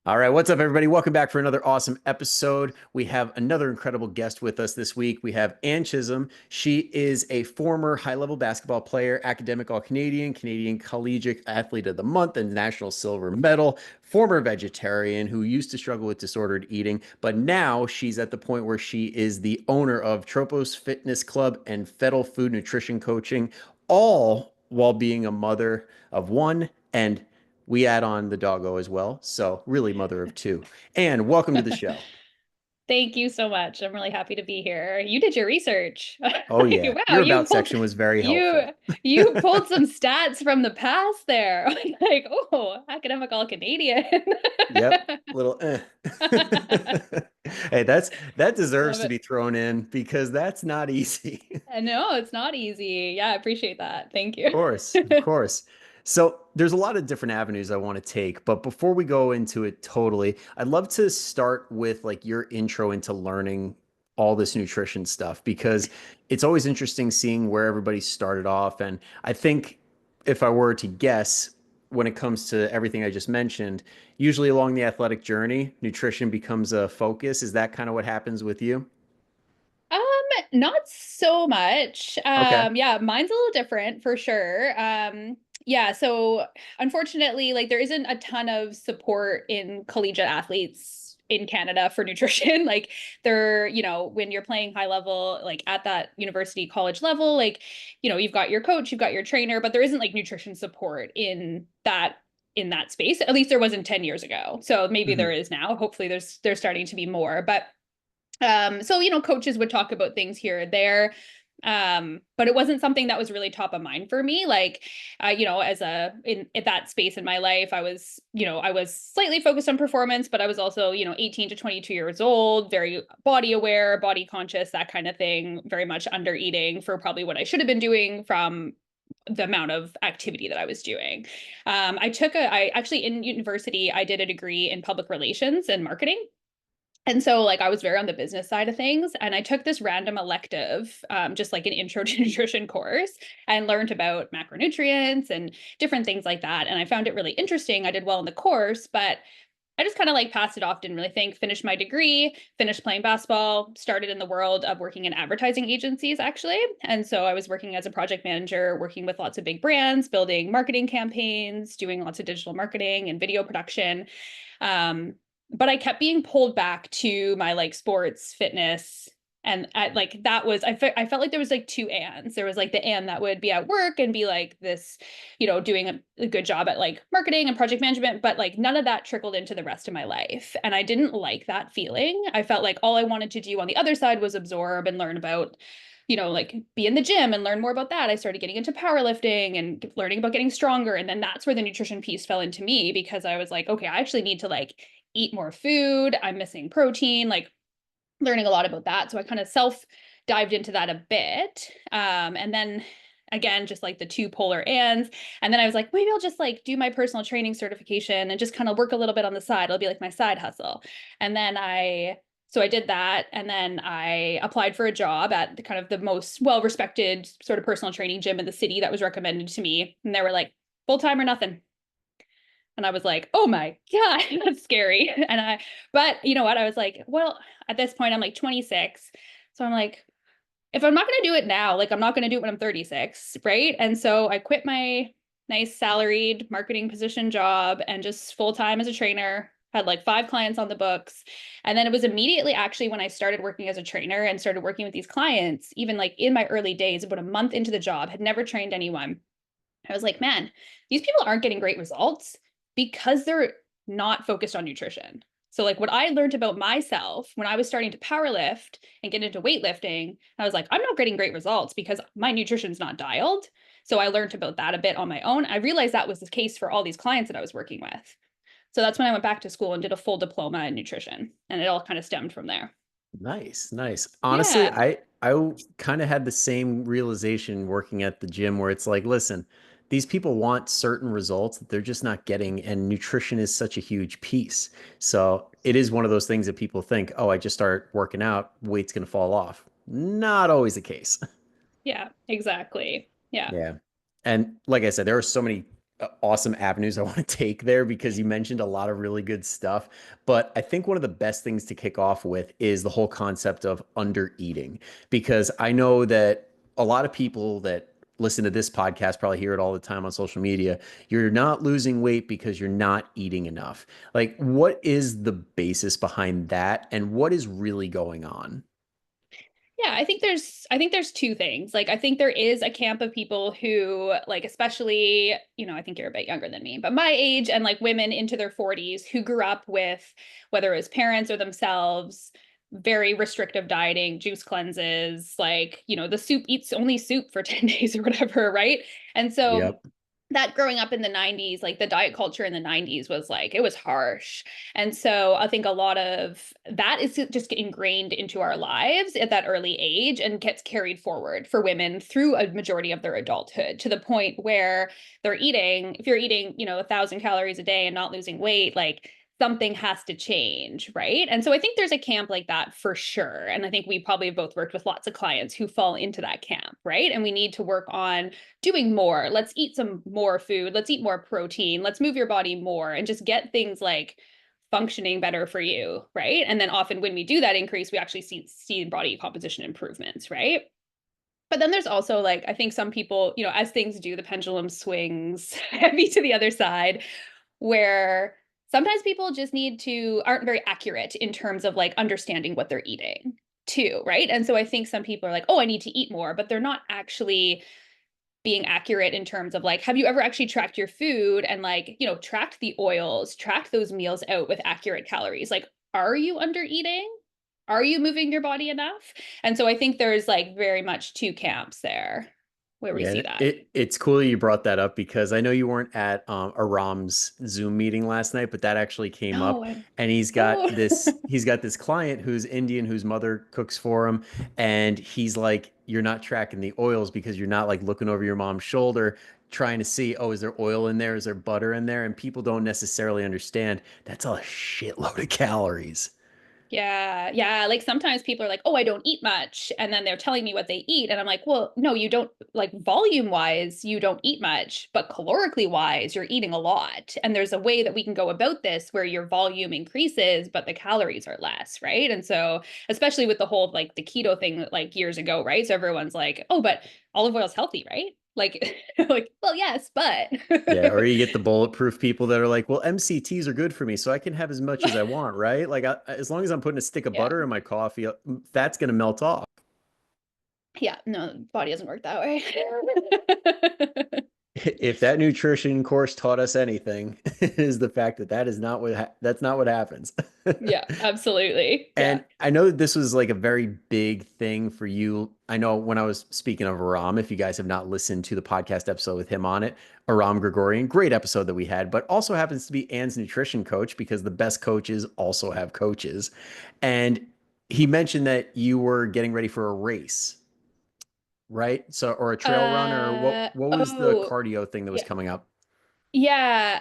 All right, what's up, everybody? Welcome back for another awesome episode. We have another incredible guest with us this week. We have Ann Chisholm. She is a former high-level basketball player, academic All-Canadian, Canadian Collegiate Athlete of the Month, and National Silver Medal, former vegetarian who used to struggle with disordered eating, but now she's at the point where she is the owner of Tropos Fitness Club and Fettle Food Nutrition Coaching, all while being a mother of one and we add on the doggo as well. So, really, mother of two. And welcome to the show. Thank you so much. I'm really happy to be here. You did your research. Oh, yeah. Wow, Your about section was very you helpful. you pulled some stats from the past there. Like, oh, academic all Canadian. Yep. Little Hey, that deserves Love to it. be thrown in because that's not easy. No, it's not easy. Yeah, I appreciate that. Thank Of you. course, of course. So there's a lot of different avenues I want to take, but before we go into it totally, I'd love to start with like your intro into learning all this nutrition stuff because it's always interesting seeing where everybody started off. And I think if I were to guess, when it comes to everything I just mentioned, usually along the athletic journey, nutrition becomes a focus. Is that kind of what happens with you? Um, Not so much. Okay. Yeah, mine's a little different for sure. Yeah, so unfortunately, like there isn't a ton of support in collegiate athletes in Canada for nutrition. Like they're, when you're playing high level, like at that university college level, like, you've got your coach, you've got your trainer, but there isn't like nutrition support in that space. At least there wasn't 10 years ago. So maybe there Mhm. is now. Hopefully there's starting to be more. But so coaches would talk about things here or there. But it wasn't something that was really top of mind for me. Like, as in that space in my life, I was slightly focused on performance, but I was also, 18 to 22 years old, very body aware, body conscious, that kind of thing, very much under eating for probably what I should have been doing from the amount of activity that I was doing. I actually in university, I did a degree in public relations and marketing. And so, like, I was very on the business side of things. And I took this random elective, just like an intro to nutrition course, and learned about macronutrients and different things like that. And I found it really interesting. I did well in the course, but I just kind of like passed it off, didn't really think, finished my degree, finished playing basketball, started in the world of working in advertising agencies, actually. And so I was working as a project manager, working with lots of big brands, building marketing campaigns, doing lots of digital marketing and video production. Um, but I kept being pulled back to my like sports, fitness, and like that was I felt like there was like two Anns. There was like the Ann that would be at work and be like this, doing a good job at like marketing and project management, but like none of that trickled into the rest of my life. And I didn't like that feeling. I felt like all I wanted to do on the other side was absorb and learn about like be in the gym and learn more about that. I started getting into powerlifting and learning about getting stronger. And then that's where the nutrition piece fell into me because I was like, okay, I actually need to like eat more food. I'm missing protein, like learning a lot about that. So I kind of self dived into that a bit. And then again, just like the two polar ands. And then I was like, maybe I'll just like do my personal training certification and just kind of work a little bit on the side. It'll be like my side hustle. And then so I did that. And then I applied for a job at the kind of the most well respected sort of personal training gym in the city that was recommended to me. And they were like, full time or nothing. And I was like, oh my God, that's scary. But you know what? I was like, well, at this point, I'm like 26. So I'm like, if I'm not going to do it now, like I'm not going to do it when I'm 36. Right. And so I quit my nice salaried marketing position job and just full time as a trainer, had like 5 clients on the books. And then it was immediately actually when I started working as a trainer and started working with these clients, even like in my early days, about a month into the job, had never trained anyone. I was like, man, these people aren't getting great results because they're not focused on nutrition. So, like, what I learned about myself when I was starting to power lift and get into weightlifting, I was like, I'm not getting great results because my nutrition's not dialed. So, I learned about that a bit on my own. I realized that was the case for all these clients that I was working with. So, that's when I went back to school and did a full diploma in nutrition. And it all kind of stemmed from there. Nice, nice. Honestly, Yeah. I kind of had the same realization working at the gym where it's like, listen, these people want certain results that they're just not getting, and nutrition is such a huge piece. So it is one of those things that people think, oh, I just start working out, weight's gonna fall off. Not always the case. Yeah, exactly. Yeah. Yeah. And like I said, there are so many awesome avenues I want to take there because you mentioned a lot of really good stuff. But I think one of the best things to kick off with is the whole concept of under eating, because I know that a lot of people that listen to this podcast probably hear it all the time on social media. You're not losing weight because you're not eating enough. Like, what is the basis behind that, and what is really going on? Yeah, I think there's two things. Like I think there is a camp of people who like especially, I think you're a bit younger than me, but my age and like women into their 40s who grew up with whether it was parents or themselves very restrictive dieting, juice cleanses, like, the soup eats only soup for 10 days or whatever, right? And so Yep. that growing up in the 90s, like the diet culture in the 90s was like, it was harsh. And so I think a lot of that is just ingrained into our lives at that early age and gets carried forward for women through a majority of their adulthood to the point where they're eating, if you're eating, 1,000 calories a day and not losing weight, like something has to change, right? And so I think there's a camp like that for sure. And I think we probably have both worked with lots of clients who fall into that camp, right? And we need to work on doing more. Let's eat some more food. Let's eat more protein. Let's move your body more and just get things like functioning better for you, right? And then often when we do that increase, we actually see body composition improvements, right? But then there's also like I think some people, as things do, the pendulum swings heavy to the other side where sometimes people just aren't very accurate in terms of like understanding what they're eating too, right? And so I think some people are like, oh, I need to eat more, but they're not actually being accurate in terms of like, have you ever actually tracked your food and like, tracked the oils, tracked those meals out with accurate calories? Like, are you under eating? Are you moving your body enough? And so I think there's like very much two camps there where we Yeah, see that. it's cool you brought that up because I know you weren't at Aram's Zoom meeting last night, but that actually came No, up, I and oh he's got this client who's Indian whose mother cooks for him, and he's like, you're not tracking the oils because you're not like looking over your mom's shoulder trying to see, oh, is there oil in there? Is there butter in there? And people don't necessarily understand that's a shitload of calories. Yeah, yeah. Like sometimes people are like, oh, I don't eat much. And then they're telling me what they eat. And I'm like, well, no, you don't, like volume wise, you don't eat much, but calorically wise, you're eating a lot. And there's a way that we can go about this where your volume increases, but the calories are less, right? And so, especially with the whole like the keto thing like years ago, right? So everyone's like, oh, but olive oil's healthy, right? Like, like, well, yes, but Yeah, or you get the bulletproof people that are like, well, MCTs are good for me, so I can have as much as I want, right? Like, as long as I'm putting a stick of yeah. butter in my coffee, fat's gonna melt off. Yeah, no, body doesn't work that way. If that nutrition course taught us anything, is the fact that that's not what happens. Yeah, absolutely. Yeah. And I know that this was like a very big thing for you. I know when I was speaking of Aram, if you guys have not listened to the podcast episode with him on it, Aram Gregorian, great episode that we had, but also happens to be Ann's nutrition coach because the best coaches also have coaches. And he mentioned that you were getting ready for a race, right? So, or a trail run, or what was the Oh, cardio thing that was yeah. coming up? Yeah,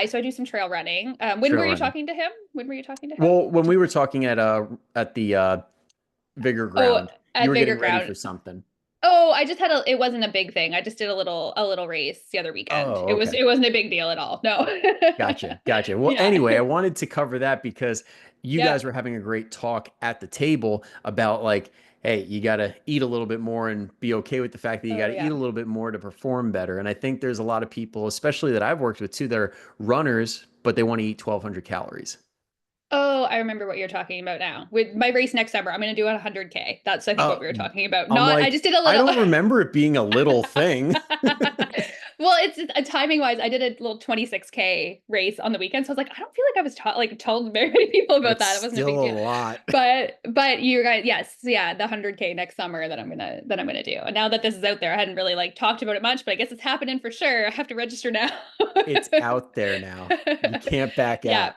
so I do some trail running. When were Trail you running. talking to him? When were you talking to him? Well, when we were talking at the Vigor Oh, Ground, you at were Vigor getting ready Ground. for something. Oh, I just had it wasn't a big thing. I just did a little race the other weekend. Oh, It was okay. it wasn't a big deal at all. No. Gotcha. Gotcha. Well, Yeah. anyway, I wanted to cover that because you Yeah. guys were having a great talk at the table about like, hey, you got to eat a little bit more and be okay with the fact that you got Oh, to eat yeah. a little bit more to perform better. And I think there's a lot of people, especially that I've worked with too, that are runners, but they want to eat 1,200 calories. Oh, I remember what you're talking about now. With my race next summer, I'm going to do 100K. That's I think what Uh, we were talking about. I'm Not I like, just did a I little don't remember it being a little thing. Well, it's timing wise. I did a little 26K race on the weekend, so I was like, I don't feel like I was told very many people about That's that. It wasn't a still big a deal, lot. but you guys, yes, yeah, the 100K next summer that I'm gonna do. And now that this is out there, I hadn't really like talked about it much, but I guess it's happening for sure. I have to register now. It's out there now. You can't back Yeah, out.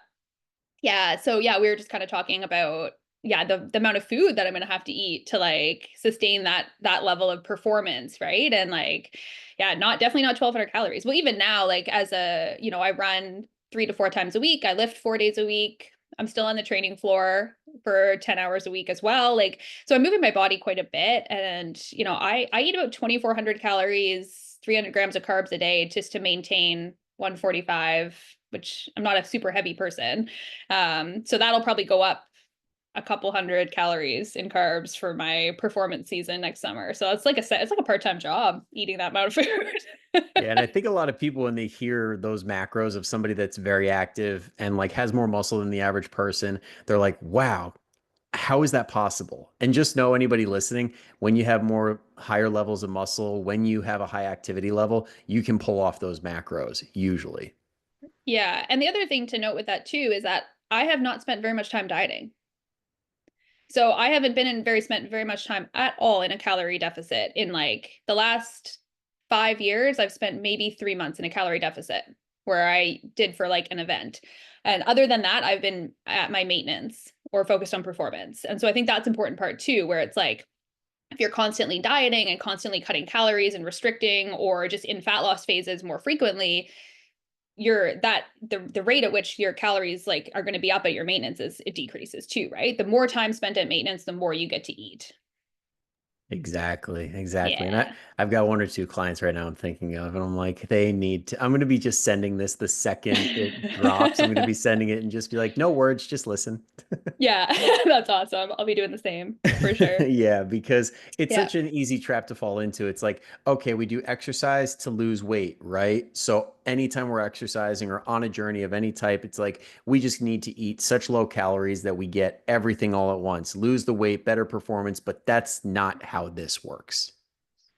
yeah. So yeah, we were just kind of talking about the amount of food that I'm gonna have to eat to like sustain that level of performance, right? And like, yeah, not definitely not 1,200 calories. Well, even now, like as I run 3 to 4 times a week. I lift 4 days a week. I'm still on the training floor for 10 hours a week as well. Like, so I'm moving my body quite a bit. And, I eat about 2,400 calories 300 grams of carbs a day just to maintain 145, which I'm not a super heavy person. So that'll probably go up a couple hundred calories in carbs for my performance season next summer. So it's like a part-time job eating that amount of food. Yeah, and I think a lot of people when they hear those macros of somebody that's very active and like has more muscle than the average person, they're like, "Wow, how is that possible?" And just know anybody listening, when you have more higher levels of muscle, when you have a high activity level, you can pull off those macros usually. Yeah. And the other thing to note with that too is that I have not spent very much time dieting. So I haven't been in very spent very much time at all in a calorie deficit in like the last 5 years. I've spent maybe 3 months in a calorie deficit where I did for like an event. And other than that, I've been at my maintenance or focused on performance. And so I think that's important part too, where it's like if you're constantly dieting and constantly cutting calories and restricting or just in fat loss phases more frequently, the rate at which your calories like are going to be up at your maintenance is it decreases too, right? The more time spent at maintenance, the more you get to eat. Exactly, exactly. And Yeah. I've got one or two clients right now I'm thinking of, and I'm like, they need to, I'm going to be just sending this the second it drops. I'm going to be sending it and just be like, no words, just listen. Yeah, that's awesome. I'll be doing the same for sure. Yeah, because it's Yeah. such an easy trap to fall into. It's like, okay, we do exercise to lose weight, right? So anytime we're exercising or on a journey of any type, it's like we just need to eat such low calories that we get everything all at once, lose the weight, better performance, but that's not how this works.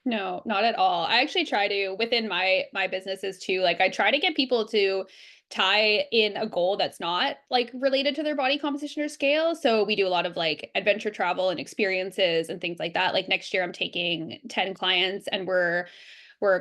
No, not at all. I actually try to within my businesses too. Like I try to get people to tie in a goal that's not like related to their body composition or scale. So we do a lot of like adventure travel and experiences and things like that. Like next year I'm taking 10 clients and we're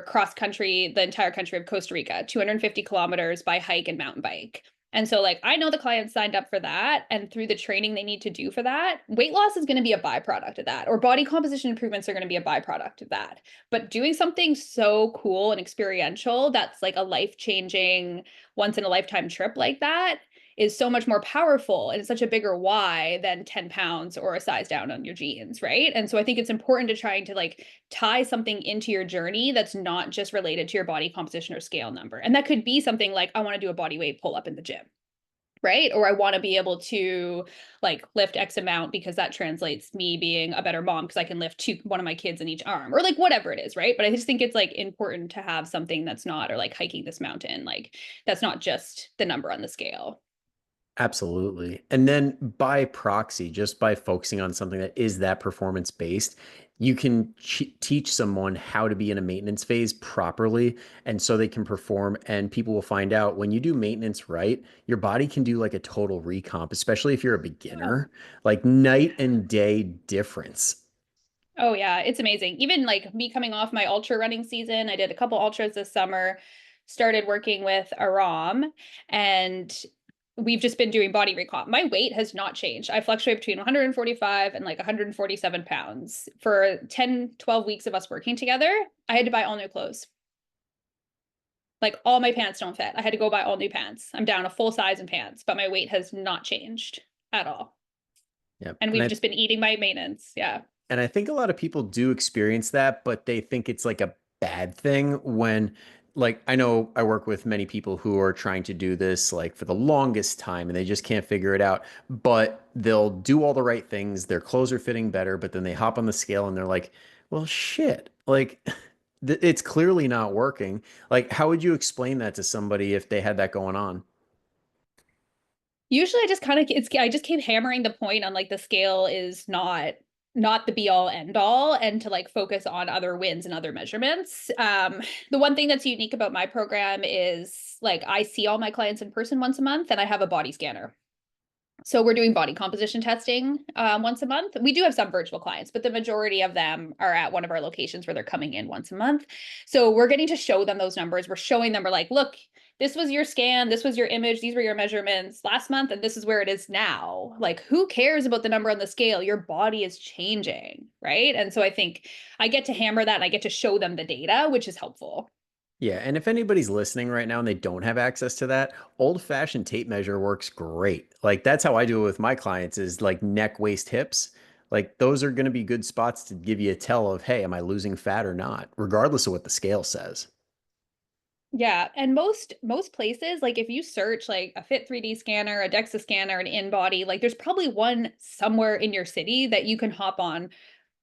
cross country, the entire country of Costa Rica, 250 kilometers by hike and mountain bike. And so, like, I know the clients signed up for that. And through the training they need to do for that, weight loss is going to be a byproduct of that, or body composition improvements are going to be a byproduct of that. But doing something so cool and experiential that's like a life changing, once in a lifetime trip like that is so much more powerful and it's such a bigger why than 10 pounds or a size down on your jeans, right? And so I think it's important to trying to like tie something into your journey that's not just related to your body composition or scale number. And that could be something like I want to do a body weight pull up in the gym, right? Or I want to be able to like lift X amount because that translates me being a better mom because I can lift one of my kids in each arm or like whatever it is, right? But I just think it's like important to have something that's not, or like hiking this mountain, like that's not just the number on the scale. Absolutely. And then by proxy, just by focusing on something that is that performance based, you can teach someone how to be in a maintenance phase properly. And so they can perform. And people will find out when you do maintenance right, your body can do like a total recomp, especially if you're a beginner, like night and day difference. Oh yeah, it's amazing. Even like me coming off my ultra running season, I did a couple ultras this summer, started working with Aram, and we've just been doing body recomp. My weight has not changed. I fluctuate between 145 and like 147 pounds. For 10, 12 weeks of us working together, I had to buy all new clothes. Like all my pants don't fit. I had to go buy all new pants. I'm down a full size in pants, but my weight has not changed at all. Yep. And we've just been eating my maintenance. Yeah. And I think a lot of people do experience that, but they think it's like a bad thing when, like, I know I work with many people who are trying to do this like for the longest time and they just can't figure it out. But they'll do all the right things, their clothes are fitting better, but then they hop on the scale and they're like, well, shit, like, it's clearly not working. Like, how would you explain that to somebody if they had that going on? Usually I just kind of I just keep hammering the point on like the scale is not the be all end all and to like focus on other wins and other measurements. The one thing that's unique about my program is like I see all my clients in person once a month and I have a body scanner. So we're doing body composition testing once a month. We do have some virtual clients, but the majority of them are at one of our locations where they're coming in once a month. So we're getting to show them those numbers. We're showing them, we're like, look, this was your scan, this was your image, these were your measurements last month, and this is where it is now. Like, who cares about the number on the scale? Your body is changing, right? And so I think I get to hammer that and I get to show them the data, which is helpful. Yeah, and if anybody's listening right now and they don't have access to that, old-fashioned tape measure works great. Like that's how I do it with my clients is like neck, waist, hips. Like those are going to be good spots to give you a tell of, hey, am I losing fat or not, regardless of what the scale says. Yeah, and most places, like if you search like a Fit 3D scanner, a DEXA scanner, an InBody, like there's probably one somewhere in your city that you can hop on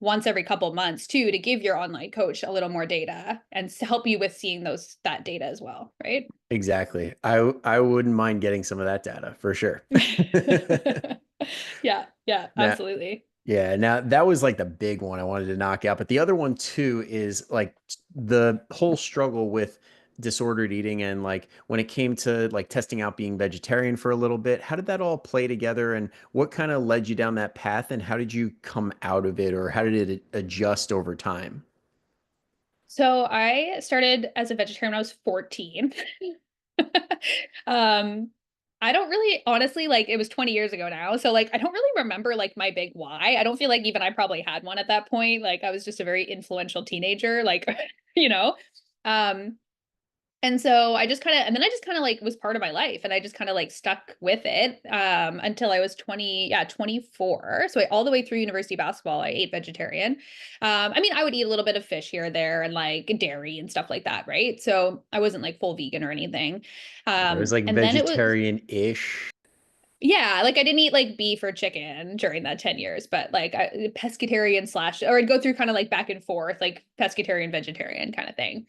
once every couple months too to give your online coach a little more data and to help you with seeing those that data as well, right? Exactly. I wouldn't mind getting some of that data for sure. Yeah, yeah, Now, absolutely. yeah, now that was like the big one I wanted to knock out. But the other one too is like the whole struggle with disordered eating and like when it came to like testing out being vegetarian for a little bit, how did that all play together and what kind of led you down that path and how did you come out of it or how did it adjust over time? So I started as a vegetarian when I was 14. Um, I don't really honestly like it was 20 years ago now. So like I don't really remember like my big why. I don't feel like even I probably had one at that point. Like I was just a very influential teenager, like you know. Um and so I just kind of, and then I just kind of like was part of my life and I just kind of like stuck with it until I was 20, yeah, 24. So all the way through university basketball, I ate vegetarian. I mean, I would eat a little bit of fish here or there and like dairy and stuff like that, right? So I wasn't like full vegan or anything. It was like And then it was, vegetarian-ish. yeah, like I didn't eat like beef or chicken during that 10 years, but like pescatarian slash, or I'd go through kind of like back and forth, like pescatarian, vegetarian kind of thing.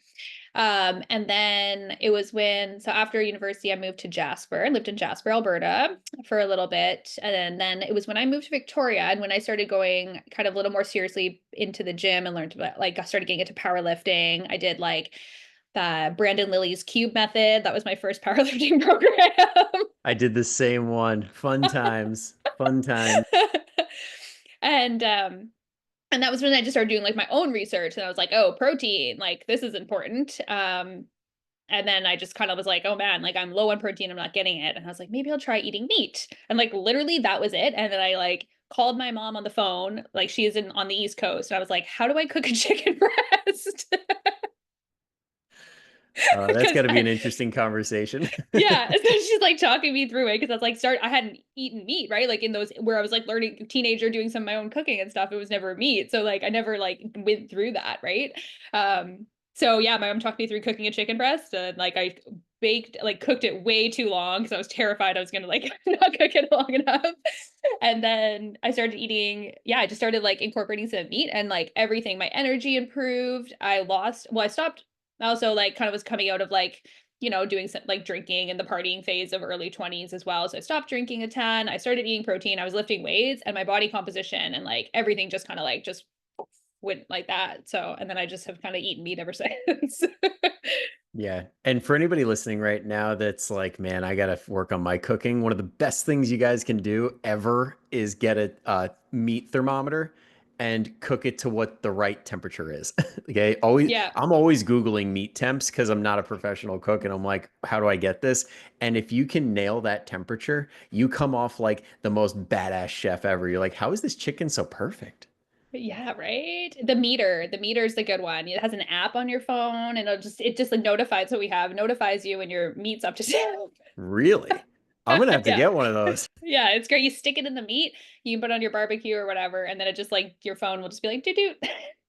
And then it was when, so after university, I moved to Jasper, lived in Jasper, Alberta for a little bit. And then it was when I moved to Victoria and when I started going kind of a little more seriously into the gym and learned about, like, I started getting into powerlifting. I did like the Brandon Lilly's cube method. That was my first powerlifting program. I did the same one. Fun times. Fun times. and, um, and that was when I just started doing like my own research and I was like, oh, protein, like this is important. And then I just kind of was like, oh man, like I'm low on protein, I'm not getting it. And I was like, maybe I'll try eating meat. And like literally that was it. And then I like called my mom on the phone, like she's in on the East Coast. And I was like, how do I cook a chicken breast? That's Because got to be I an interesting conversation. yeah, so she's like talking me through it because I was like I hadn't eaten meat, right? Like in those where I was like learning teenager doing some of my own cooking and stuff. It was never meat. So like I never like went through that, right? So yeah, my mom talked me through cooking a chicken breast and like I baked like cooked it way too long because I was terrified I was gonna like not cook it long enough. And then I started eating, yeah, I just started like incorporating some meat and like everything, my energy improved. I stopped I also like kind of was coming out of like doing some like drinking and the partying phase of early 20s as well. So I stopped drinking a ton. I started eating protein. I was lifting weights and my body composition and like everything just kind of like just went like that. So, and then I just have kind of eaten meat ever since. Yeah. And for anybody listening right now that's like, man, I got to work on my cooking. One of the best things you guys can do ever is get a meat thermometer and cook it to what the right temperature is. Okay. Yeah. I'm always Googling meat temps because I'm not a professional cook and I'm like, how do I get this? And if you can nail that temperature, you come off like the most badass chef ever. You're like, how is this chicken so perfect? Yeah, right. The meter is the good one. It has an app on your phone and it just like notifies what we have, notifies you when your meat's up to sale. Really? I'm gonna have to Yeah. get one of those. Yeah, it's great. You stick it in the meat, you can put it on your barbecue or whatever, and then it just like your phone will just be like doot doot.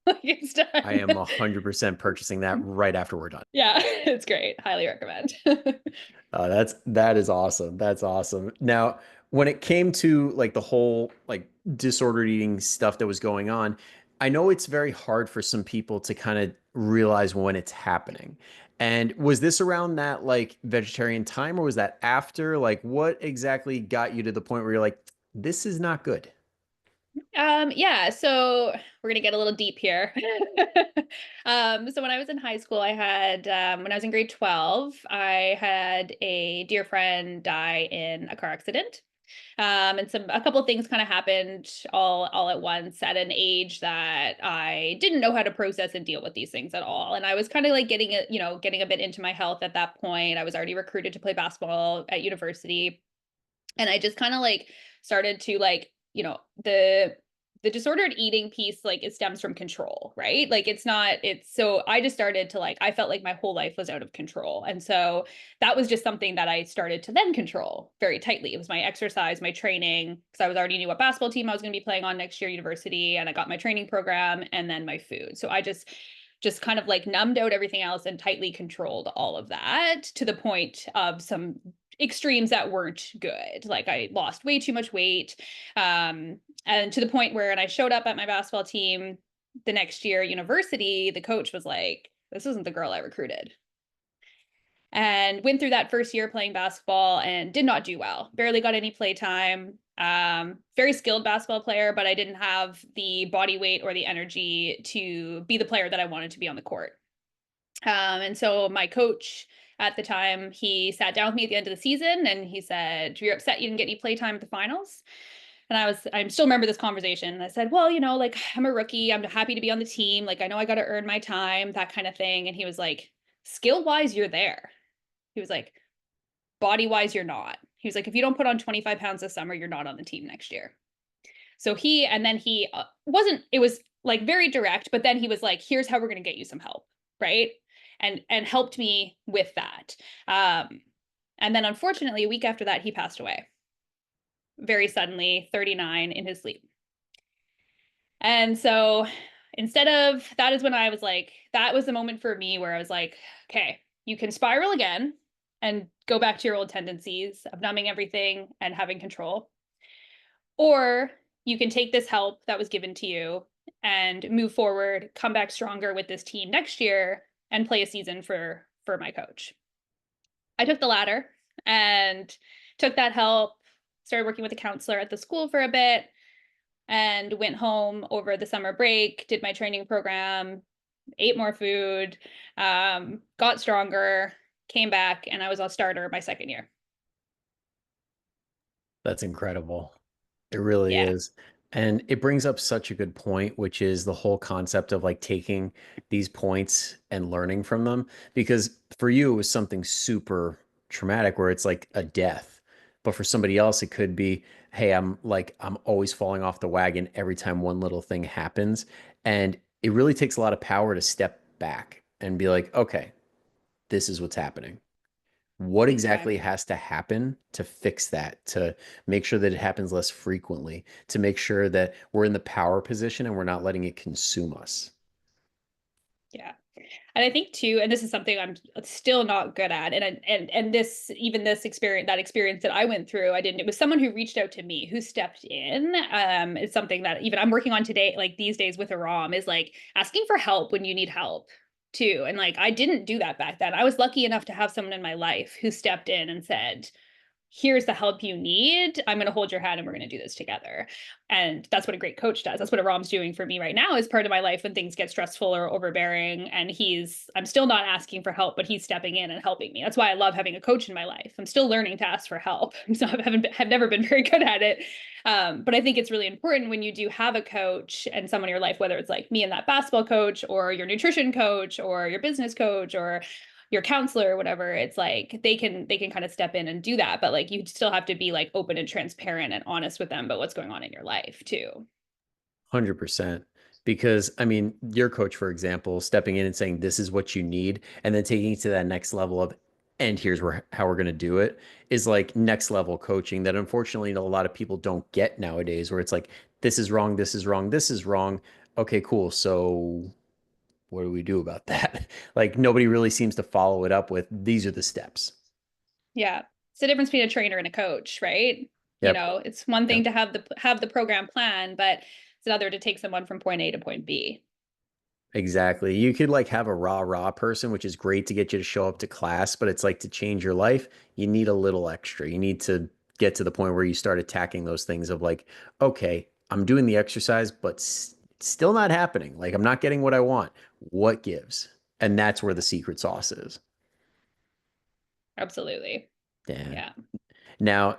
Like it's I done. am 100% purchasing that right after we're done. Yeah, it's great. Highly recommend. That is awesome. That's awesome. Now, when it came to like the whole like disordered eating stuff that was going on, I know it's very hard for some people to kind of realize when it's happening. And was this around that like vegetarian time or was that after? Like what exactly got you to the point where you're like, this is not good? Yeah, so we're gonna get a little deep here. So when I was in high school, I had when I was in grade 12, I had a dear friend die in a car accident. And a couple of things kind of happened all at once at an age that I didn't know how to process and deal with these things at all. And I was kind of like getting a bit into my health at that point. I was already recruited to play basketball at university and I just kind of like started to like, the the disordered eating piece, like it stems from control, right? Like it's not, it's so I just started to like, I felt like my whole life was out of control. And so that was just something that I started to then control very tightly. It was my exercise, my training, because I was already knew what basketball team I was going to be playing on next year, university, and I got my training program and then my food. So I just kind of like numbed out everything else and tightly controlled all of that to the point of some extremes that weren't good. Like I lost way too much weight. And to the point where when I showed up at my basketball team the next year, university, the coach was like, this isn't the girl I recruited. And went through that first year playing basketball and did not do well. Barely got any play time. Very skilled basketball player, but I didn't have the body weight or the energy to be the player that I wanted to be on the court. And so my coach at the time, he sat down with me at the end of the season and he said, "You're upset you didn't get any play time at the finals?" And I still remember this conversation. And I said, "Well, like I'm a rookie. I'm happy to be on the team. Like I know I got to earn my time, that kind of thing." And he was like, "Skill wise, you're there." He was like, "Body wise, you're not." He was like, "If you don't put on 25 pounds this summer, you're not on the team next year." So he wasn't, it was like very direct, but then he was like, "Here's how we're going to get you some help." Right. And helped me with that. And then unfortunately, a week after that, he passed away very suddenly, 39 in his sleep. And so instead of that is when I was like, that was the moment for me where I was like, okay, you can spiral again and go back to your old tendencies of numbing everything and having control. Or you can take this help that was given to you and move forward, come back stronger with this team next year and play a season for my coach. I took the latter and took that help, started working with a counselor at the school for a bit, and went home over the summer break, did my training program, ate more food, got stronger, came back, and I was a starter my second year. That's incredible. It really Yeah, is. And it brings up such a good point, which is the whole concept of like taking these points and learning from them. Because for you, it was something super traumatic where it's like a death. But for somebody else, it could be, hey, I'm always falling off the wagon every time one little thing happens. And it really takes a lot of power to step back and be like, okay, this is what's happening. What big exactly time. has to happen to fix that, to make sure that it happens less frequently, to make sure that we're in the power position and we're not letting it consume us? Yeah. And I think too, and this is something I'm still not good at, and this even this experience, that experience that I went through, I didn't. It was someone who reached out to me, who stepped in. It's something that even I'm working on today, like these days with Aram, is like asking for help when you need help too. And like I didn't do that back then. I was lucky enough to have someone in my life who stepped in and said, "Here's the help you need. I'm going to hold your hand and we're going to do this together." And that's what a great coach does. That's what Aram's doing for me right now as part of my life when things get stressful or overbearing. And I'm still not asking for help, but he's stepping in and helping me. That's why I love having a coach in my life. I'm still learning to ask for help. So have never been very good at it. But I think it's really important when you do have a coach and someone in your life, whether it's like me and that basketball coach or your nutrition coach or your business coach or your counselor or whatever, it's like they can kind of step in and do that, but like you still have to be like open and transparent and honest with them about what's going on in your life too. 100%. Because, I mean, your coach, for example, stepping in and saying, this is what you need, and then taking it to that next level of, and here's how we're going to do it, is like next level coaching that unfortunately a lot of people don't get nowadays, where it's like, this is wrong, this is wrong, this is wrong. Okay, cool. So what do we do about that? Like nobody really seems to follow it up with these are the steps. Yeah, it's the difference between a trainer and a coach, right? Yep. It's one thing Yep. to have the program plan, but it's another to take someone from point A to point B. Exactly. You could like have a rah person, which is great to get you to show up to class, but it's like to change your life, you need a little extra. You need to get to the point where you start attacking those things of like, okay, I'm doing the exercise, but it's still not happening. Like I'm not getting what I want. What gives? And that's where the secret sauce is. Absolutely. Yeah. Yeah. Now,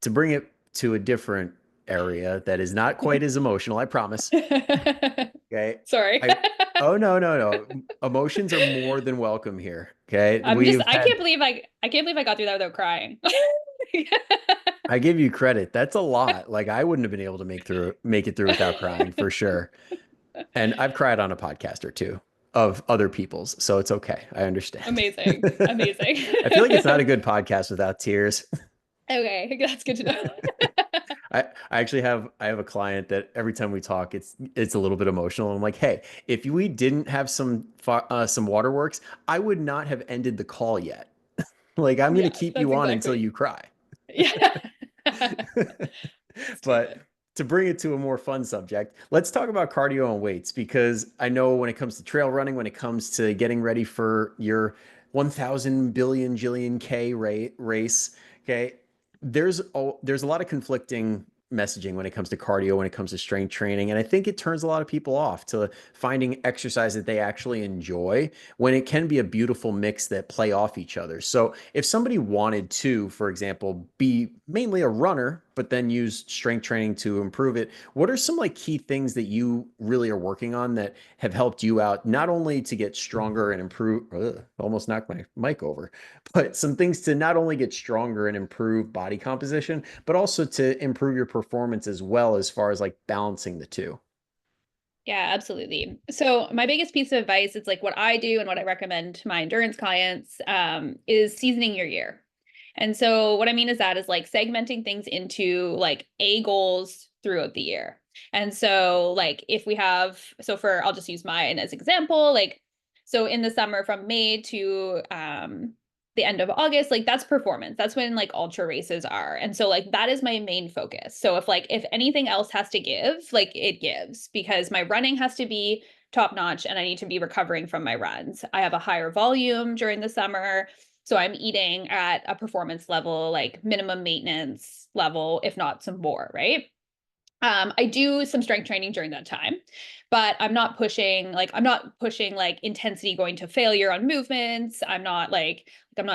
to bring it to a different area that is not quite as emotional, I promise. Okay. Sorry. I oh no. Emotions are more than welcome here. Okay. I'm just We've I had can't believe I can't believe I got through that without crying. I give you credit. That's a lot. Like I wouldn't have been able to make it through without crying for sure. And I've cried on a podcast or two of other people's, so it's okay. I understand. Amazing. Amazing. I feel like it's not a good podcast without tears. Okay, that's good to know. I actually have a client that every time we talk, it's a little bit emotional. I'm like, hey, if we didn't have some waterworks, I would not have ended the call yet. Like I'm gonna Yeah, keep that's you on until exactly. you cry. Yeah. It's too But good. to bring it to a more fun subject, let's talk about cardio and weights because I know when it comes to trail running, when it comes to getting ready for your 1,000 billion jillion K race, okay, there's a lot of conflicting messaging when it comes to cardio, when it comes to strength training. And I think it turns a lot of people off to finding exercise that they actually enjoy when it can be a beautiful mix that play off each other. So if somebody wanted to, for example, be mainly a runner, but then use strength training to improve it, what are some like key things that you really are working on that have helped you out, not only to get stronger and improve, almost knocked my mic over, but some things to not only get stronger and improve body composition, but also to improve your performance as well as far as like balancing the two? Yeah, absolutely. So my biggest piece of advice, it's like what I do and what I recommend to my endurance clients, is seasoning your year. And so what I mean is that is like segmenting things into like A goals throughout the year. And so like if we have, so for, I'll just use mine as example, like, so in the summer from May to the end of August, like that's performance. That's when like ultra races are. And so like that is my main focus. So if anything else has to give, like it gives because my running has to be top notch and I need to be recovering from my runs. I have a higher volume during the summer. So I'm eating at a performance level, like minimum maintenance level, if not some more, right? I do some strength training during that time, but I'm not pushing like intensity going to failure on movements. I'm not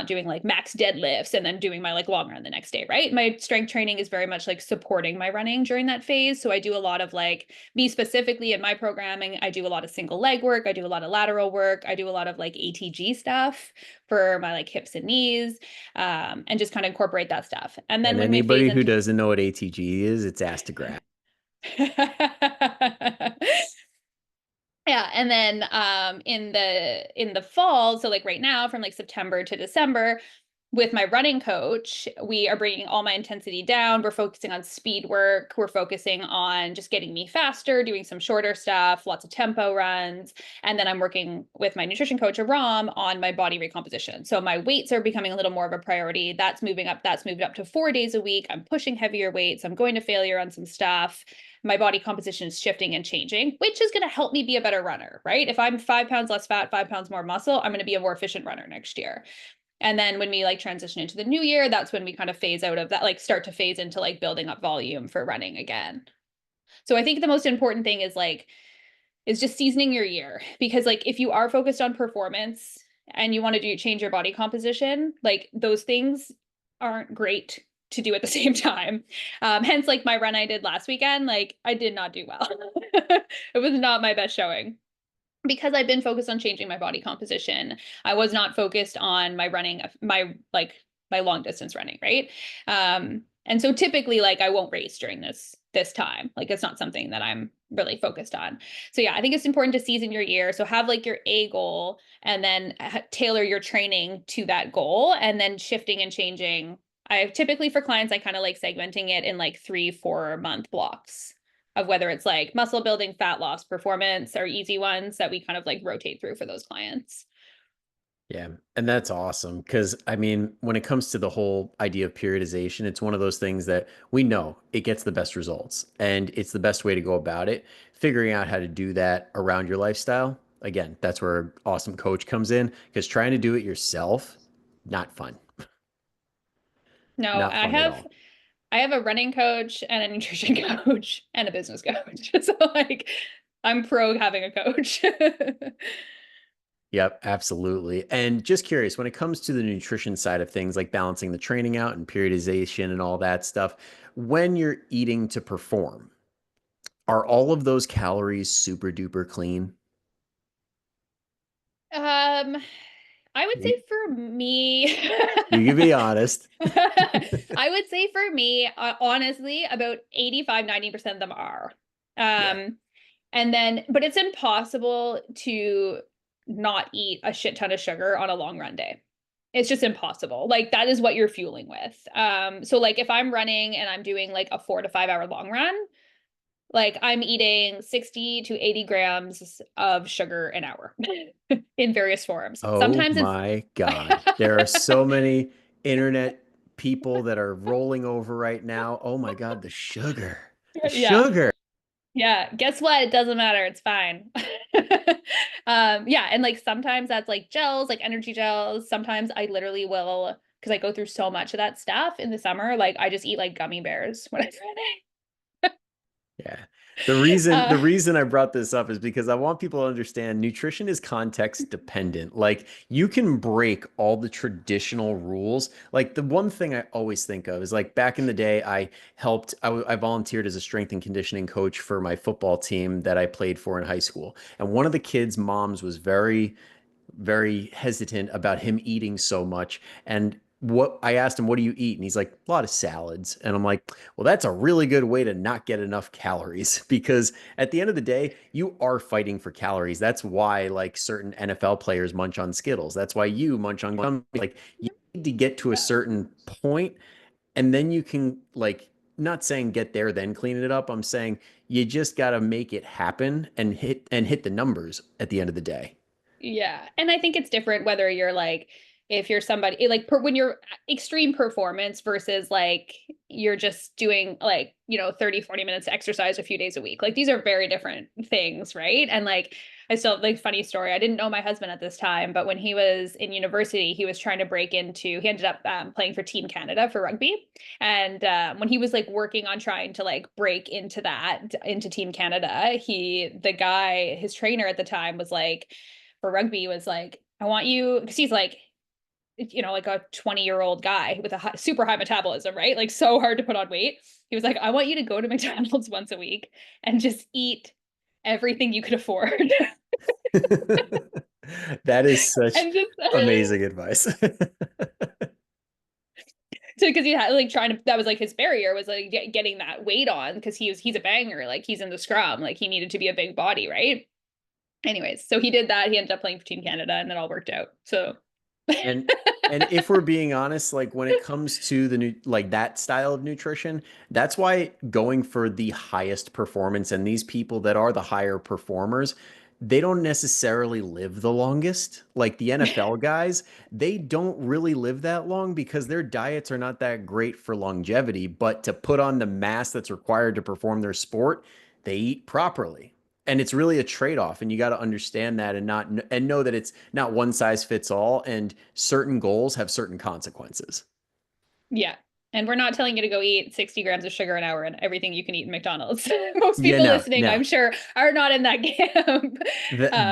doing like max deadlifts and then doing my like long run the next day, right? My strength training is very much like supporting my running during that phase. So I do a lot of like me specifically in my programming, I do a lot of single leg work, I do a lot of lateral work, I do a lot of like ATG stuff for my like hips and knees, and just kind of incorporate that stuff. And then And when we phase anybody who into doesn't know what ATG is, it's ass to grab. Yeah, and then in the fall, so like right now from like September to December, with my running coach, we are bringing all my intensity down. We're focusing on speed work. We're focusing on just getting me faster, doing some shorter stuff, lots of tempo runs. And then I'm working with my nutrition coach, Aram, on my body recomposition. So my weights are becoming a little more of a priority. That's moving up. That's moved up to 4 days a week. I'm pushing heavier weights. I'm going to failure on some stuff. My body composition is shifting and changing, which is going to help me be a better runner, right? If I'm 5 pounds less fat, 5 pounds more muscle, I'm going to be a more efficient runner next year. And then when we like transition into the new year, that's when we kind of phase out of that, like start to phase into like building up volume for running again. So I think the most important thing is just seasoning your year because like if you are focused on performance and you want to do change your body composition, like those things aren't great to do at the same time. Hence like my run I did last weekend, like I did not do well. It was not my best showing because I've been focused on changing my body composition. I was not focused on my running, my long distance running, right? And so typically, like I won't race during this time. Like it's not something that I'm really focused on. So yeah, I think it's important to season your year. So have like your A goal, and then tailor your training to that goal, and then shifting and changing. I typically for clients, I kind of like segmenting it in like 3-4 month blocks of whether it's like muscle building, fat loss, performance are easy ones that we kind of like rotate through for those clients. Yeah, and that's awesome because I mean, when it comes to the whole idea of periodization, it's one of those things that we know it gets the best results and it's the best way to go about it. Figuring out how to do that around your lifestyle, again, that's where an awesome coach comes in because trying to do it yourself, not fun. No, Not fun at all. I have a running coach and a nutrition coach and a business coach. So like I'm pro having a coach. Yep, absolutely. And just curious, when it comes to the nutrition side of things, like balancing the training out and periodization and all that stuff, when you're eating to perform, are all of those calories super duper clean? um I would say You, for me, you can be honest. I would say for me, honestly, about 85-90% of them are. Yeah. Um, and then, but it's impossible to not eat a shit ton of sugar on a long run day. It's just impossible. Like that is what you're fueling with. So like if I'm running and I'm doing like a 4 to 5 hour long run, like I'm eating 60 to 80 grams of sugar an hour in various forms. Oh Sometimes it's my God. There are so many internet people that are rolling over right now. Oh my God, the sugar. The yeah. sugar. Yeah, guess what? It doesn't matter. It's fine. Yeah, and like sometimes that's like gels, like energy gels. Sometimes I literally will, because I go through so much of that stuff in the summer, like I just eat like gummy bears when I'm Yeah. The running. reason I brought this up is because I want people to understand nutrition is context dependent. Like you can break all the traditional rules. Like the one thing I always think of is like back in the day, I volunteered as a strength and conditioning coach for my football team that I played for in high school. And one of the kids' moms was very hesitant about him eating so much. And what I asked him, what do you eat? And he's like, a lot of salads. And I'm like, well, that's a really good way to not get enough calories because at the end of the day, you are fighting for calories. That's why like certain NFL players munch on Skittles. That's why you munch on gum. Like you need to get to a Yeah. certain point and then you can like not saying get there then clean it up. I'm saying you just got to make it happen and hit the numbers at the end of the day. Yeah. And I think it's different whether you're like, if you're somebody like when you're extreme performance versus like you're just doing like, 30, 40 minutes exercise a few days a week. Like these are very different things, right? And like, I still like funny story. I didn't know my husband at this time, but when he was in university, he was trying to break into, he ended up playing for Team Canada for rugby. And when he was like working on trying to like break into into Team Canada, the guy, his trainer at the time was like, for rugby was like, I want you, because he's like, like a 20-year-old guy with a super high metabolism, right? Like so hard to put on weight. He was like, I want you to go to McDonald's once a week and just eat everything you could afford. That is such And just amazing advice. because he had like trying to, that was like his barrier was like getting that weight on because he's a banger, like he's in the scrum, like he needed to be a big body, right? Anyways, so he did that. He ended up playing for Team Canada and it all worked out. So And and if we're being honest, like when it comes to the new like that style of nutrition, that's why going for the highest performance and these people that are the higher performers, they don't necessarily live the longest. Like the NFL guys, they don't really live that long because their diets are not that great for longevity, but to put on the mass that's required to perform their sport, they eat properly. And it's really a trade-off, and you got to understand that and not and know that it's not one size fits all, and certain goals have certain consequences. yeah. And we're not telling you to go eat 60 grams of sugar an hour and everything you can eat in McDonald's. Most Yeah, people no, listening, no. I'm sure, are not in that camp. Um,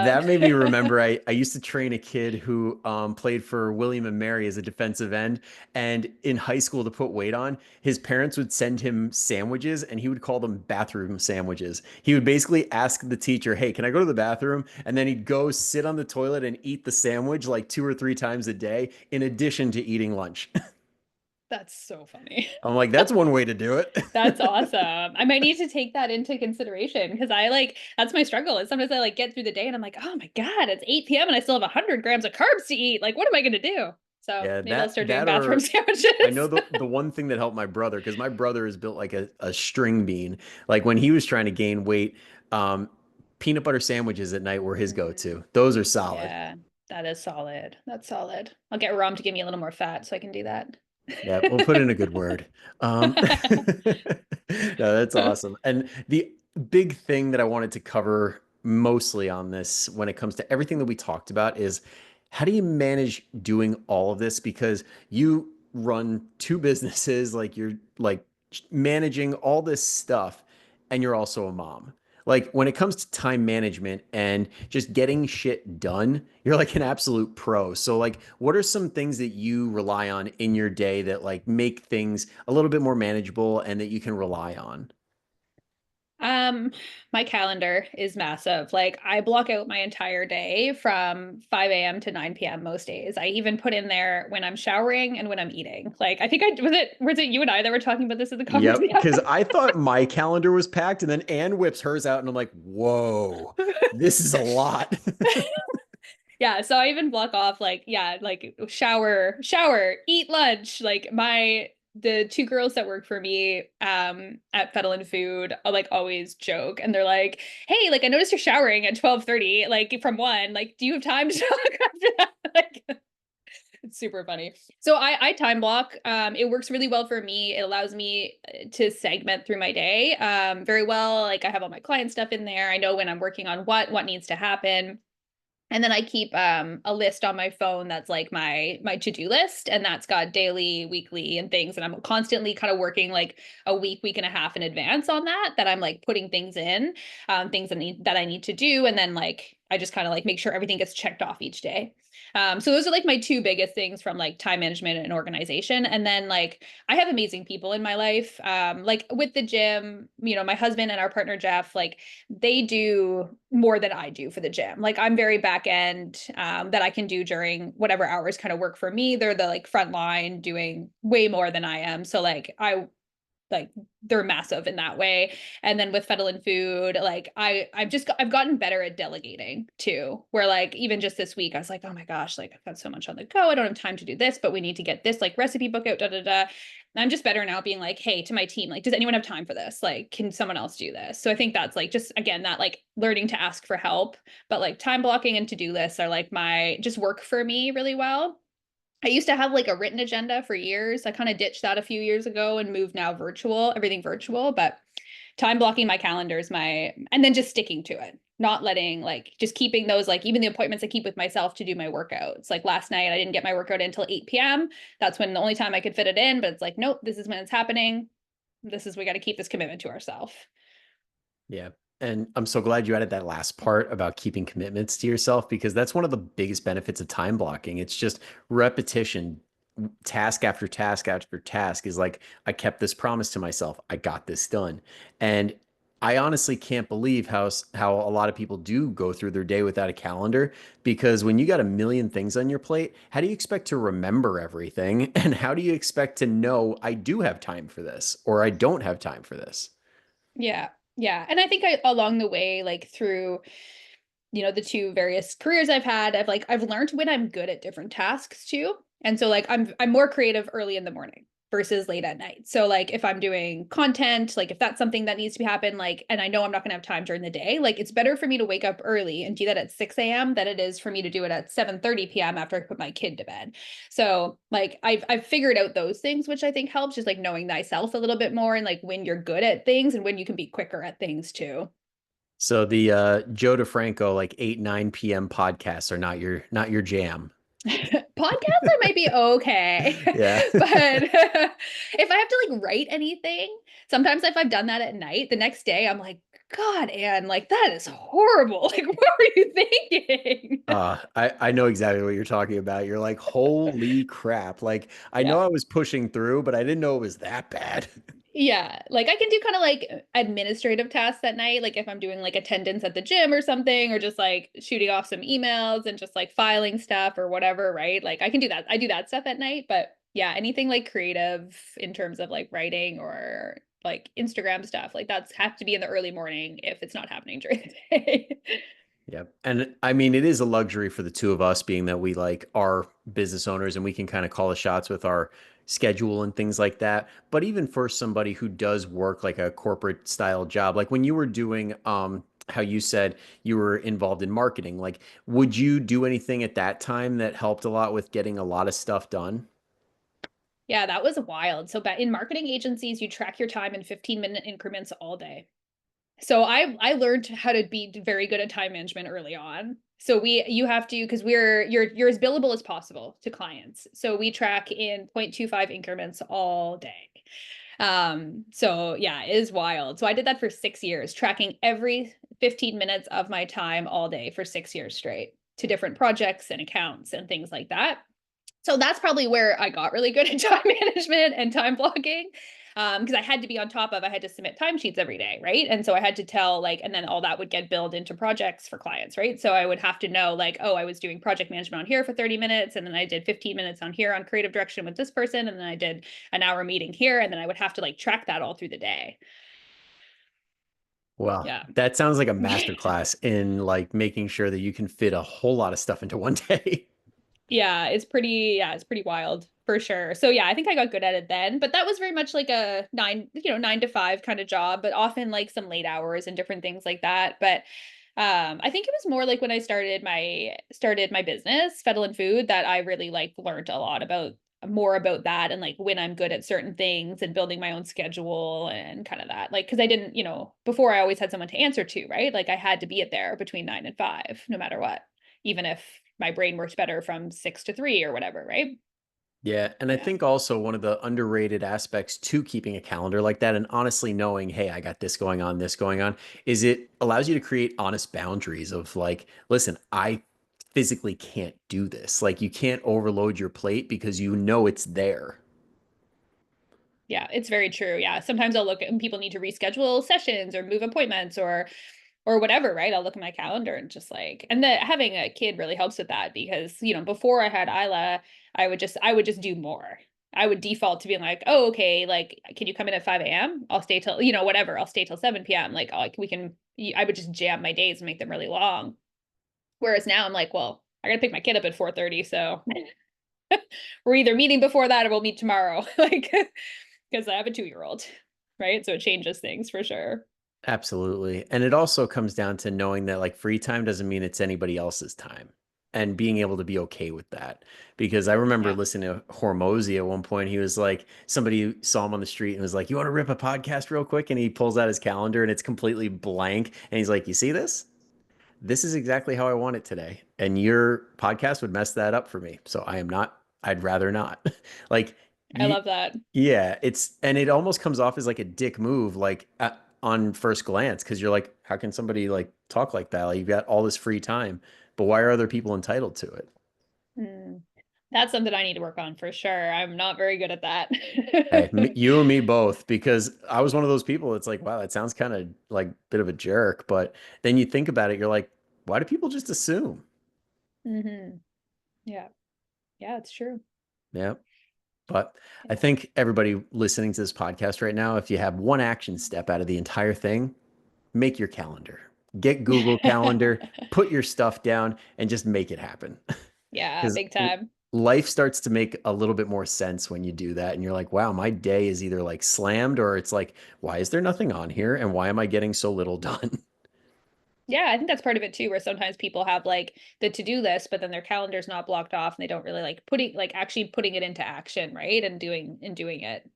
That made me remember I used to train a kid who played for William and Mary as a defensive end. And in high school, to put weight on, his parents would send him sandwiches and he would call them bathroom sandwiches. He would basically ask the teacher, hey, can I go to the bathroom? And then he'd go sit on the toilet and eat the sandwich like 2 or 3 times a day, in addition to eating lunch. that's so funny. I'm like, that's one way to do it. That's awesome. I might need to take that into consideration because I like that's my struggle. Is sometimes I like get through the day and I'm like, oh my God, it's 8 p.m. and I still have 100 grams of carbs to eat. Like, what am I gonna do? So Yeah, maybe I'll start doing that bathroom or I know sandwiches. the one thing that helped my brother because my brother is built like a string bean. Like when he was trying to gain weight, um, peanut butter sandwiches at night were his go-to. Those are solid. Yeah, that is solid. That's solid. I'll get Rom to give me a little more fat so I can do that. Yeah, we'll put in a good word. No, that's awesome. And the big thing that I wanted to cover mostly on this when it comes to everything that we talked about is how do you manage doing all of this? Because you run two businesses, like you're like managing all this stuff, and you're also a mom. Like when it comes to time management and just getting shit done, you're like an absolute pro. So like what are some things that you rely on in your day that like make things a little bit more manageable and that you can rely on? Um, my calendar is massive. Like I block out my entire day from 5 a.m. to 9 p.m. most days. I even put in there when I'm showering and when I'm eating. Like I think I was it you and I that were talking about this in the Yep, conversation? because I thought my calendar was packed, and then Anne whips hers out, and I'm like, whoa, this is a lot. Yeah, so I even block off like yeah, like shower, eat lunch. Like my the two girls that work for me at Fettle and Food like always joke and they're like, "Hey, like I noticed you're showering at 12:30 like from 1. Like do you have time to talk after that?" Like it's super funny. So I time block. It works really well for me. It allows me to segment through my day very well. Like I have all my client stuff in there. I know when I'm working on what needs to happen. And then I keep a list on my phone that's like my to-do list, and that's got daily, weekly, and things. And I'm constantly kind of working like a week and a half in advance on that. That I'm like putting things in, things that I need to do, and then like I just kind of like make sure everything gets checked off each day. So those are like my two biggest things from like time management and organization. And then like I have amazing people in my life. Like with the gym, you know, my husband and our partner Jeff, like they do more than I do for the gym. Like I'm very back end that I can do during whatever hours kind of work for me. They're the like front line doing way more than I am. So like they're massive in that way. And then with Fettle and Food, like I've gotten better at delegating too. Where like even just this week, I was like, oh my gosh, like I've got so much on the go. I don't have time to do this, but we need to get this like recipe book out, da da da. And I'm just better now being like, hey, to my team, like, does anyone have time for this? Like, can someone else do this? So I think that's like just again that like learning to ask for help, but like time blocking and to-do lists are like my just work for me really well. I used to have like a written agenda for years. I kind of ditched that a few years ago and moved now virtual, everything virtual, but time blocking my calendar is my, and then just sticking to it, not letting like, just keeping those, like even the appointments I keep with myself to do my workouts. Like last night, I didn't get my workout in until 8 p.m. That's when the only time I could fit it in, but it's like, nope, this is when it's happening. We got to keep this commitment to ourselves. Yeah. And I'm so glad you added that last part about keeping commitments to yourself because that's one of the biggest benefits of time blocking. It's just repetition, task after task after task is like, I kept this promise to myself. I got this done. And I honestly can't believe how a lot of people do go through their day without a calendar because when you got a million things on your plate, how do you expect to remember everything? And how do you expect to know I do have time for this or I don't have time for this? Yeah. Yeah. And I think along the way, like through you know the two various careers I've had I've learned when I'm good at different tasks too. And so like I'm more creative early in the morning versus late at night. So like if I'm doing content, like if that's something that needs to be happen, like and I know I'm not gonna have time during the day, like it's better for me to wake up early and do that at 6 a.m. than it is for me to do it at 7:30 p.m. after I put my kid to bed. So like I've figured out those things, which I think helps, just like knowing thyself a little bit more and like when you're good at things and when you can be quicker at things too. So the Joe DeFranco like 8, 9 p.m. podcasts are not your jam. Podcasts I might be okay. Yeah. But if I have to like write anything, sometimes if I've done that at night, the next day I'm like, God, Anne, like that is horrible. Like, what were you thinking? I know exactly what you're talking about. You're like, holy crap. Like, I know Yeah. I was pushing through, but I didn't know it was that bad. Yeah, like I can do kind of like administrative tasks at night, like if I'm doing like attendance at the gym or something, or just like shooting off some emails and just like filing stuff or whatever, right? Like I can do that. I do that stuff at night, but yeah, anything like creative in terms of like writing or like Instagram stuff, like that's have to be in the early morning if it's not happening during the day. Yeah. And I mean, it is a luxury for the two of us being that we like are business owners and we can kind of call the shots with our schedule and things like that. But even for somebody who does work like a corporate style job, like when you were doing how you said you were involved in marketing, like would you do anything at that time that helped a lot with getting a lot of stuff done? Yeah, that was wild. So, but in marketing agencies, you track your time in 15-minute increments all day. So I learned how to be very good at time management early on. So you have to because you're as billable as possible to clients. So we track in 0.25 increments all day. So yeah, it is wild. So I did that for 6 years, tracking every 15 minutes of my time all day for 6 years straight to different projects and accounts and things like that. So that's probably where I got really good at time management and time blocking. because I had to be on top of, I had to submit timesheets every day, right? And so I had to tell like, and then all that would get billed into projects for clients, right? So I would have to know like, oh, I was doing project management on here for 30 minutes, and then I did 15 minutes on here on creative direction with this person, and then I did an hour meeting here, and then I would have to like track that all through the day. Well, Yeah. that sounds like a masterclass in like making sure that you can fit a whole lot of stuff into one day. Yeah, it's pretty wild for sure. So yeah, I think I got good at it then, but that was very much like a 9 to 5 kind of job, but often like some late hours and different things like that. But I think it was more like when I started my business, Fettle and Food, that I really like learned a lot about more about that and like when I'm good at certain things and building my own schedule and kind of that. Like, because I didn't, before I always had someone to answer to, right? Like I had to be at there between 9 and 5, no matter what, even if my brain works better from 6 to 3 or whatever, right? Yeah, and I Yeah. think also one of the underrated aspects to keeping a calendar like that and honestly knowing, hey, I got this going on, is it allows you to create honest boundaries of like, listen, I physically can't do this. Like you can't overload your plate because you know it's there. Yeah, it's very true. Yeah. Sometimes I'll look at and people need to reschedule sessions or move appointments or whatever, right? I'll look at my calendar and just like, and the having a kid really helps with that because, before I had Isla, I would just do more. I would default to being like, oh, okay, like, can you come in at 5 a.m.? I'll stay till, whatever. I'll stay till 7 p.m. Like, oh, I would just jam my days and make them really long. Whereas now I'm like, well, I gotta pick my kid up at 4:30. So we're either meeting before that or we'll meet tomorrow. Like, because I have a 2-year-old, right? So it changes things for sure. Absolutely. And it also comes down to knowing that like free time doesn't mean it's anybody else's time and being able to be okay with that. Because I remember Yeah. listening to Hormozy at one point. He was like, somebody saw him on the street and was like, you want to rip a podcast real quick? And he pulls out his calendar and it's completely blank. And he's like, you see this? This is exactly how I want it today. And your podcast would mess that up for me. So I am not, I'd rather not. Like, I you, love that. yeah, and it almost comes off as like a dick move, like on first glance, because you're like, how can somebody like talk like that? Like, you've got all this free time, but why are other people entitled to it? Mm. That's something I need to work on for sure. I'm not very good at that. Hey, you and me both, because I was one of those people. It's like, wow, that sounds kind of like a bit of a jerk, but then you think about it, you're like, why do people just assume? Yeah. Yeah, it's true. Yeah. But I Yeah. think everybody listening to this podcast right now, if you have one action step out of the entire thing, make your calendar. Get Google Calendar, put your stuff down, and just make it happen. Yeah, Because big time. life starts to make a little bit more sense when you do that. And you're like, wow, my day is either like slammed or it's like, why is there nothing on here? And why am I getting so little done? Yeah, I think that's part of it too, where sometimes people have like the to-do list, but then their calendar's not blocked off and they don't really like actually putting it into action, right? And doing it.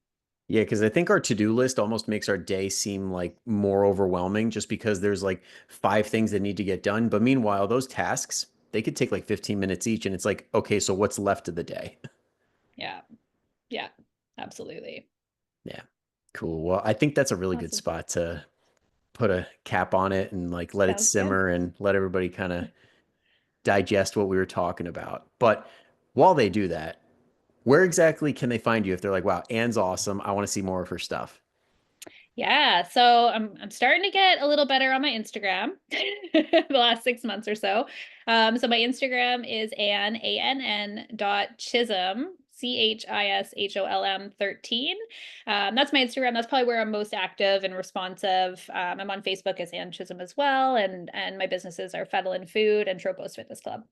Yeah, because I think our to-do list almost makes our day seem like more overwhelming just because there's like 5 things that need to get done. But meanwhile, those tasks, they could take like 15 minutes each. And it's like, okay, so what's left of the day? Yeah. Yeah. Absolutely. Yeah. Cool. Well, I think that's a really good Awesome. spot to put a cap on it and like let it Sounds good. simmer and let everybody kind of digest what we were talking about. But while they do that, where exactly can they find you if they're like, wow, Anne's awesome. I want to see more of her stuff. Yeah, so I'm starting to get a little better on my Instagram the last 6 months or so. So my Instagram is Ann dot Chisholm Chisholm 13. That's my Instagram. That's probably where I'm most active and responsive. I'm on Facebook as Ann Chisholm as well, and my businesses are Fettle and Food and Tropos Fitness Club.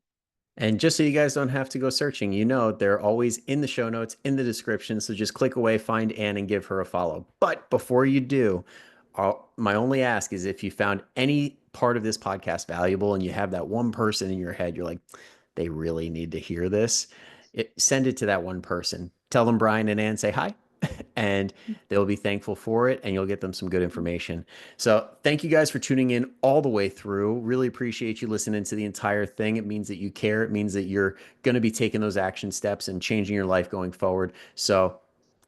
And just so you guys don't have to go searching, they're always in the show notes, in the description. So just click away, find Anne, and give her a follow. But before you do, my only ask is if you found any part of this podcast valuable and you have that one person in your head, you're like, they really need to hear this, send it to that one person. Tell them Brian and Ann say hi, and they'll be thankful for it, and you'll get them some good information. So thank you guys for tuning in all the way through. Really appreciate you listening to the entire thing. It means that you care. It means that you're going to be taking those action steps and changing your life going forward. So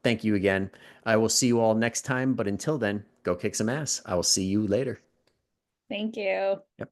thank you again. I will see you all next time. But until then, go kick some ass. I will see you later. Thank you. Yep.